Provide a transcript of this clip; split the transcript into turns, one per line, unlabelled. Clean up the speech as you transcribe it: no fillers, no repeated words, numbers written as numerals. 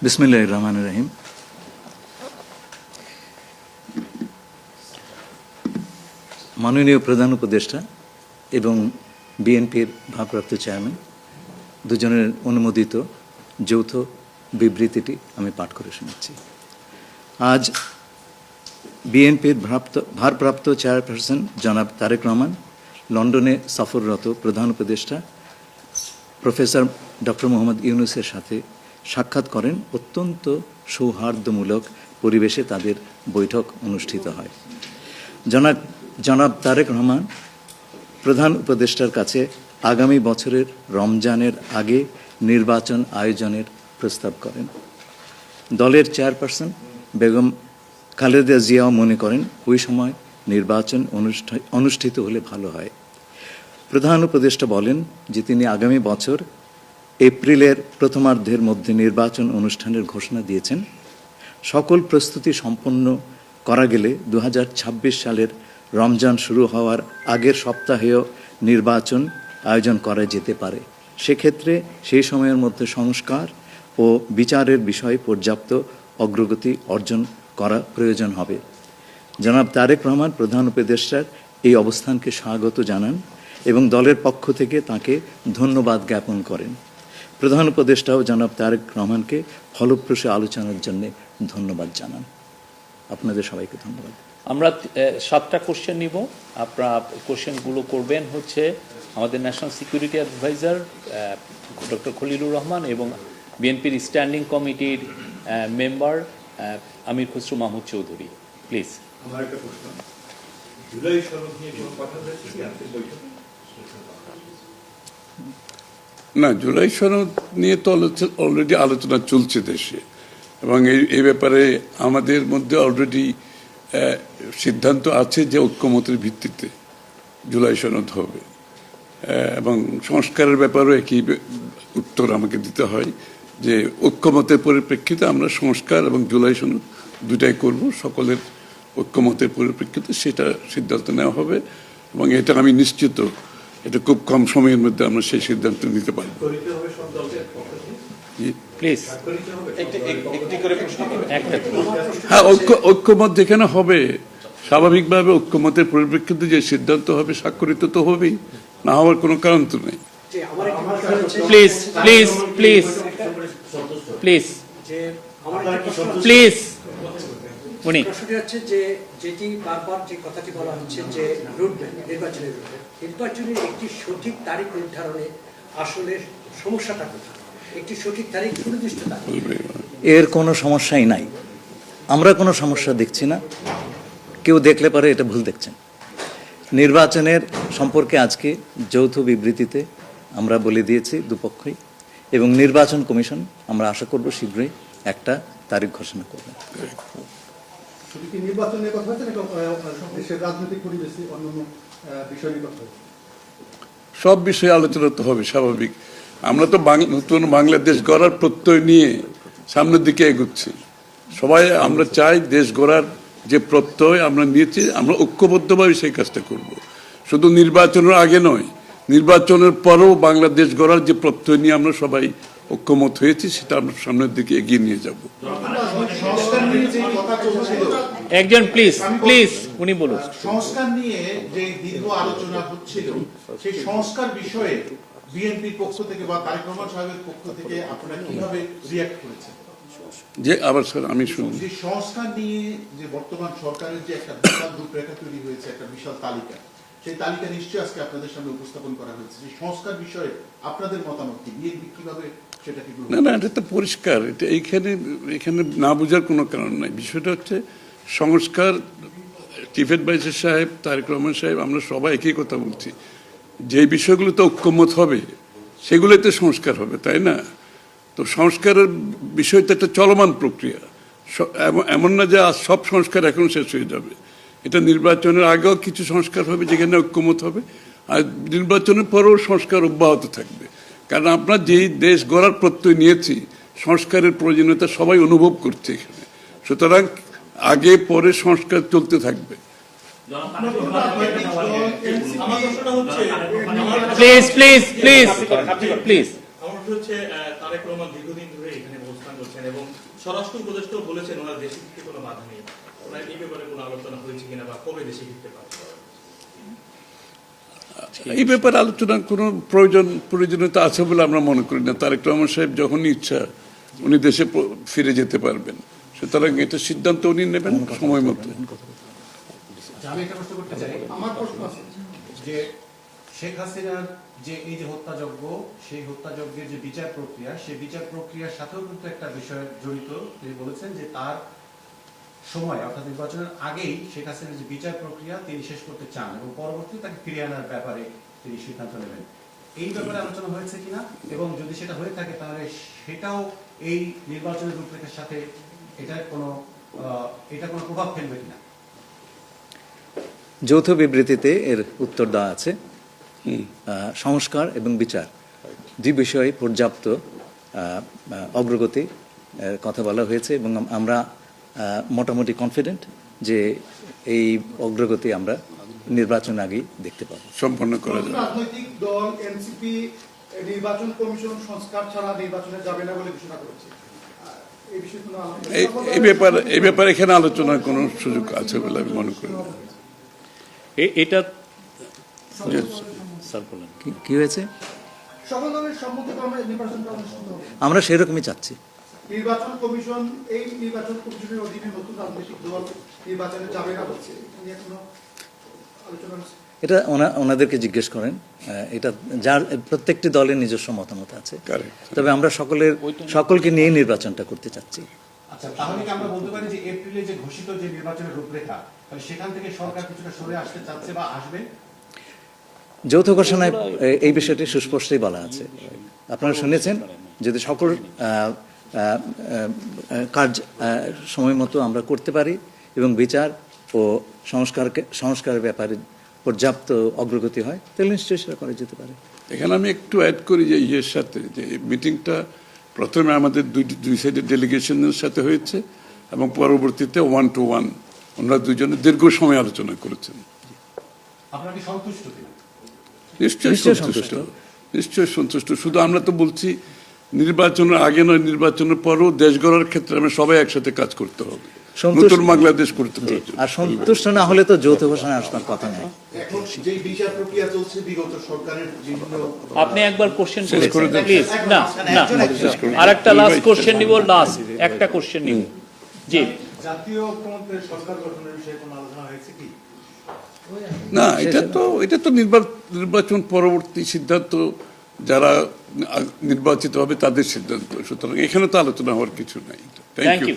বিসমিল্লাহির রহমানির রহিম। মাননীয় প্রধান উপদেষ্টা এবং বিএনপির ভারপ্রাপ্ত চেয়ারম্যান দুজনের অনুমোদিত যৌথ বিবৃতিটি আমি পাঠ করে শোনাচ্ছি। আজ বিএনপির ভারপ্রাপ্ত চেয়ারপারসন জনাব তারেক রহমান লন্ডনে সফররত প্রধান উপদেষ্টা প্রফেসর ডক্টর মোহাম্মদ ইউনূসের সাথে সাক্ষাৎ করেন। অত্যন্ত সৌহার্দ্যমূলক পরিবেশে তাদের বৈঠক অনুষ্ঠিত হয়। জনাব তারেক রহমান প্রধান উপদেষ্টার কাছে আগামী বছরের রমজানের আগে নির্বাচন আয়োজনের প্রস্তাব করেন। দলের চেয়ারপারসন বেগম খালেদা জিয়াও মনে করেন ওই সময় নির্বাচন অনুষ্ঠিত হলে ভালো হয়। প্রধান উপদেষ্টা বলেন যে তিনি আগামী বছর এপ্রিলের প্রথমার্ধের মধ্যে নির্বাচন অনুষ্ঠানের ঘোষণা দিয়েছেন। সকল প্রস্তুতি সম্পন্ন করা গেলে 2026 সালের রমজান শুরু হওয়ার আগের সপ্তাহেও নির্বাচন আয়োজন করা যেতে পারে। সেক্ষেত্রে সেই সময়ের মধ্যে সংস্কার ও বিচারের বিষয়ে পর্যাপ্ত অগ্রগতি অর্জন করা প্রয়োজন হবে। জনাব তারেক রহমান প্রধান উপদেষ্টার এই অবস্থানকে স্বাগত জানান এবং দলের পক্ষ থেকে তাকে ধন্যবাদ জ্ঞাপন করেন। প্রধান উপদেষ্টাও জনাব তারেক রহমানকে ফলপ্রসূ আলোচনার জন্য ধন্যবাদ জানান। আপনাদের সবাইকে ধন্যবাদ।
আমরা 7টা কোশ্চেন নিব। আপনারা কোশ্চেনগুলো করবেন হচ্ছে আমাদের national security adviser doctor Khalilur Rahman এবং বিএনপির স্ট্যান্ডিং কমিটির মেম্বার আমির খসরু মাহমুদ চৌধুরী। প্লিজ।
আমার একটা প্রশ্ন, জুলাই সনদ নিয়ে কোনো কথা হয়েছে কি আজকের বৈঠকে?
না, জুলাই সনদ নিয়ে তো অলরেডি আলোচনা চলছে দেশে, এবং এই ব্যাপারে আমাদের মধ্যে অলরেডি সিদ্ধান্ত আছে যে ঐক্যমতের ভিত্তিতে জুলাই সনদ হবে, এবং সংস্কারের ব্যাপারেও একই উত্তর আমাকে দিতে হয় যে ঐক্যমতের পরিপ্রেক্ষিতে আমরা সংস্কার এবং জুলাই সনদ দুটাই করব। সকলের ঐক্যমতের পরিপ্রেক্ষিতে সেটা সিদ্ধান্ত নেওয়া হবে, এবং এটা আমি নিশ্চিত এটা খুব কম সময়ের মধ্যে আমরা সেই সিদ্ধান্ত নিতে পারব। হ্যাঁ, ঐক্যমত যেখানে হবে স্বাভাবিকভাবে ঐক্যমতের পরিপ্রেক্ষিতে যে সিদ্ধান্ত হবে স্বাক্ষরিত তো হবেই, না হওয়ার কোনো কারণ তো নেই।
Please please please please please. উনি
হচ্ছে যে যেটি বারবার যে কথাটি বলা হচ্ছে যে রুটম্যাপ নির্বাচনের একটি সঠিক তারিখ নির্ধারণে আসলে সমস্যাটা কোথায়? একটি সঠিক তারিখ সুনির্দিষ্ট তারিখ
এর কোনো সমস্যাই নাই। আমরা কোনো সমস্যা দেখছি না। কেউ দেখলে পারে এটা ভুল দেখছেন। নির্বাচনের সম্পর্কে আজকে যৌথ বিবৃতিতে আমরা বলে দিয়েছি দুপক্ষই, এবং নির্বাচন কমিশন আমরা আশা করব শীঘ্রই একটা তারিখ ঘোষণা করবে।
নির্বাচনের কথা হচ্ছে দেশের রাজনৈতিক পরিবেশে অন্যান্য বিষয় নিয়ে কথা হচ্ছে,
সব বিষয়ে আলোচনা তো হবে স্বাভাবিক। আমরা তো নতুন বাংলাদেশ গড়ার প্রত্যয় নিয়ে সামনের দিকে এগোচ্ছি। সবাই আমরা চাই দেশ গড়ার যে প্রত্যয় আমরা নিয়েছি, আমরা ঐক্যবদ্ধভাবে সেই কাজটা করব। শুধু নির্বাচনের আগে নয়, নির্বাচনের পরেও বাংলাদেশ গড়ার যে প্রত্যয় নিয়ে আমরা সবাই ঐক্যমত হয়েছি সেটা আমরা সামনের দিকে এগিয়ে নিয়ে যাব।
একজন প্লিজ প্লিজ উনি বলুন।
সংস্কার নিয়ে যে দীর্ঘ আলোচনা হচ্ছিল, সেই সংস্কার বিষয়ে বিএনপির পক্ষ থেকে বা তারেক রহমান সাহেবের পক্ষ থেকে আপনারা কিভাবে রিঅ্যাক্ট করেছেন?
যে আবার স্যার আমি শুনি,
যে সংস্কার নিয়ে যে বর্তমান সরকারের যে একটা বিশাল রূপরেখা তৈরি হয়েছে, একটা বিশাল তালিকা, সেই তালিকা নিশ্চয়ই আজকে আপনাদের সামনে উপস্থাপন করা হয়েছে। যে সংস্কার বিষয়ে আপনাদের মতামত কি? বিএনপি কিভাবে সেটাকে?
না, এটা তো পরিষ্কার। এটা এখানে না বোঝার কোনো কারণ নাই। বিষয়টা হচ্ছে সংস্কার। চিফ অ্যাডভাইজার সাহেব, তারেক রহমান সাহেব, আমরা সবাই একই কথা বলছি। যে বিষয়গুলোতে ঐক্যমত হবে সেগুলোতে সংস্কার হবে, তাই না? তো সংস্কারের বিষয়টা একটা চলমান প্রক্রিয়া। এমন না যে আজ সব সংস্কার এখন শেষ হয়ে যাবে। এটা নির্বাচনের আগেও কিছু সংস্কার হবে যেখানে ঐক্যমত হবে, আর নির্বাচনের পরেও সংস্কার অব্যাহত থাকবে। কারণ আমরা যেই দেশ গড়ার প্রত্যয় নিয়েছি, সংস্কারের প্রয়োজনীয়তা সবাই অনুভব করছে এখানে। সুতরাং আগে পরে সংস্কার চলতে থাকবে।
Please please please please.
আমার হচ্ছে তারেক রহমান দীর্ঘদিন ধরে এখানে অবস্থান করছেন এবং স্বরাষ্ট্র উপদেষ্টাও বলেছেন ওনার দেশে ফিরতে কোনো বাধা নেই। ওনার এই ব্যাপারে কোনো আলোচনা হয়েছে কিনা বা কবে দেশে ফিরতে পারে?
এই ব্যাপারে আলোচনার কোনো প্রয়োজনীয়তা আছে বলে আমরা মনে করি না। তারেক রহমান সাহেব যখনই ইচ্ছা উনি দেশে ফিরে যেতে পারবেন, সুতরাং এটা সিদ্ধান্ত উনি নেবেন সময় মতো।
আমি একটা প্রশ্ন করতে চাই। আমার প্রশ্ন আছে যে শেখ হাসিনার যে এই যে হত্যাযজ্ঞ, সেই হত্যাযজ্ঞের যে বিচার প্রক্রিয়া, সেই বিচার প্রক্রিয়ার সাথেও কিন্তু একটা বিষয় জড়িত। তিনি বলেছেন যে তার সময় অর্থাৎ নির্বাচনের আগেই শেখ হাসিনার যে বিচার প্রক্রিয়া তিনি শেষ করতে চান এবং পরবর্তীতে তাকে ফিরিয়ে আনার ব্যাপারে তিনি সিদ্ধান্ত নেবেন। এই ব্যাপারে আলোচনা হয়েছে কিনা, এবং যদি সেটা হয়ে থাকে তাহলে সেটাও এই নির্বাচনের রূপরেখার সাথে এটা কোনো প্রভাব ফেলবে কিনা?
যৌথ বিবৃতিতে এর উত্তর দেওয়া আছে। সংস্কার এবং বিচার দুই বিষয়ে পর্যাপ্ত অগ্রগতি কথা বলা হয়েছে এবং আমরা মোটামুটি কনফিডেন্ট যে এই অগ্রগতি আমরা নির্বাচন আগেই দেখতে পাবো।
সম্পন্ন করা যাবে।
রাজনৈতিক দল এনসিপি নির্বাচন কমিশন সংস্কার ছাড়া নির্বাচনে যাবে না বলে ঘোষণা করেছে। এই বিষয়ে কোনো
এই ব্যাপারে এখানে আলোচনার কোনো সুযোগ আছে বলে আমি মনে করি না।
এটা স্যার বলেন
কি হয়েছে?
সকল দলের সম্মতিক্রমে নির্বাচনটা অনুষ্ঠিত হবে।
আমরা সেরকমই চাচ্ছি।
নির্বাচন কমিশন, এই নির্বাচন কমিশনের অধীনে নতুন রাজনৈতিক দল নির্বাচনে যাবে না বলছে, নিয়ে কোনো আলোচনা হচ্ছে?
এটা ওনাদেরকে জিজ্ঞেস করেন। এটা যার প্রত্যেকটি দলের নিজস্ব মতামত আছে, তবে আমরা সকলকে নিয়ে নির্বাচনটা করতে চাচ্ছি।
আচ্ছা, তাহলে কি আমরা বলতে পারি যে এপ্রিলে যে ঘোষিত যে নির্বাচনের রূপরেখা, তাহলে সেখান থেকে সরকার কিছুটা সরে আসতে চাচ্ছে বা আসবে?
যৌথ ঘোষণায় এই বিষয়টি সুস্পষ্টই বলা আছে। আপনারা শুনেছেন, যদি সকল কাজ সময় মতো আমরা করতে পারি এবং বিচার ও সংস্কারের ব্যাপারে পর্যাপ্ত অগ্রগতি হয়, তাহলে নিশ্চয়ই সেটা করা যেতে পারে।
এখানে আমি একটু অ্যাড করি যে ইয়ের সাথে, যে মিটিংটা প্রথমে আমাদের দুই সাইডের ডেলিগেশনের সাথে হয়েছে এবং পরবর্তীতে 1-to-1 ওনারা দুজনে দীর্ঘ সময় আলোচনা করেছেন।
আপনারা কি সন্তুষ্ট কিনা?
নিশ্চয়ই সন্তুষ্ট, নিশ্চয়ই সন্তুষ্ট। শুধু আমরা তো বলছি নির্বাচনের আগে নয়, নির্বাচনের পরও দেশ গড়ার ক্ষেত্রে আমরা সবাই একসাথে কাজ করতে হবে, নতুন বাংলাদেশ করতে হবে।
আর সন্তুষ্ট না হলে তো যৌথ ঘোষণা আসবার কথা নেই।
এখন যে বিচার প্রক্রিয়া চলছে বিগত সরকারের বিভিন্ন,
আপনি একবার কোশ্চেন
শেষ করে দেন
প্লিজ। না না, আরেকটা লাস্ট কোশ্চেন নিব, লাস্ট একটা কোশ্চেন নিব। জি,
জাতীয় ঐক্যমত্যের সরকার গঠনের বিষয়ে কোনো আলোচনা হয়েছে কি?
না, এটা তো নির্বাচন পরবর্তী সিদ্ধান্ত, যারা নির্বাচিত হবে তাদের সিদ্ধান্ত। সুতরাং এখানে তো আলোচনা হওয়ার কিছু নাই। Thank you.